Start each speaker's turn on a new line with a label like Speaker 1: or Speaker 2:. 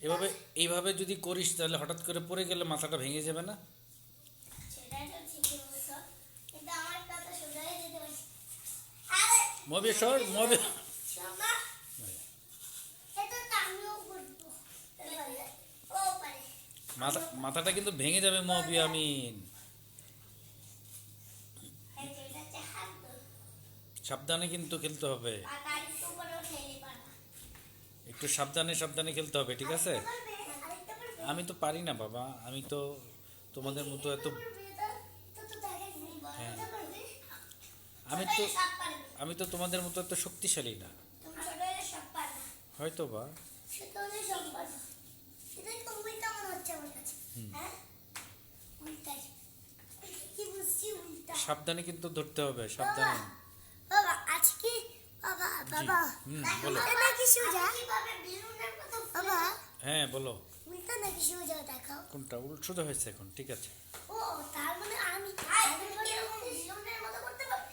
Speaker 1: এভাবে এইভাবে যদি করিস তাহলে হঠাৎ করে পড়ে গেলে মাথাটা ভেঙে যাবে না?
Speaker 2: সেটাই তো ঠিকই বলছো, কিন্তু আমার কথা সোজাই যেতে পারছি। আরে
Speaker 1: মবি সর মবি।
Speaker 2: শোনা, এটা তো আমিও করবো। তাহলে ও পারে।
Speaker 1: মাথাটা কিন্তু ভেঙে যাবে মবি আমিন।
Speaker 2: এই যে এটা হচ্ছে হাত তো।
Speaker 1: সাবধানে কিন্তু খেলতে হবে,
Speaker 2: পাটা একটু উপরে উঠাইলে পারা।
Speaker 1: একটু সাবধানে সাবধানে খেলতে হবে, ঠিক আছে?
Speaker 2: আরেকটা পারবে?
Speaker 1: আমি তো পারি না বাবা, আমি তো তোমাদের মতো এত হ্যাঁ, আমি তো আমি তো তোমাদের মতো এত শক্তিশালী না, হয়তো বা। সাবধানে কিন্তু ধরতে হবে, সাবধানে।
Speaker 2: বাবা আজকে বাবা
Speaker 1: জি,
Speaker 2: বাবা
Speaker 1: বলো।
Speaker 2: উল্টা নাকি সোজা? বাবা
Speaker 1: হ্যাঁ বলো।
Speaker 2: উল্টা নাকি সোজা দেখাও।
Speaker 1: কোনটা সোজা হয়েছে এখন? ঠিক আছে।
Speaker 2: ও তার মানে আমি বেলুনের মতো করতে পারবো।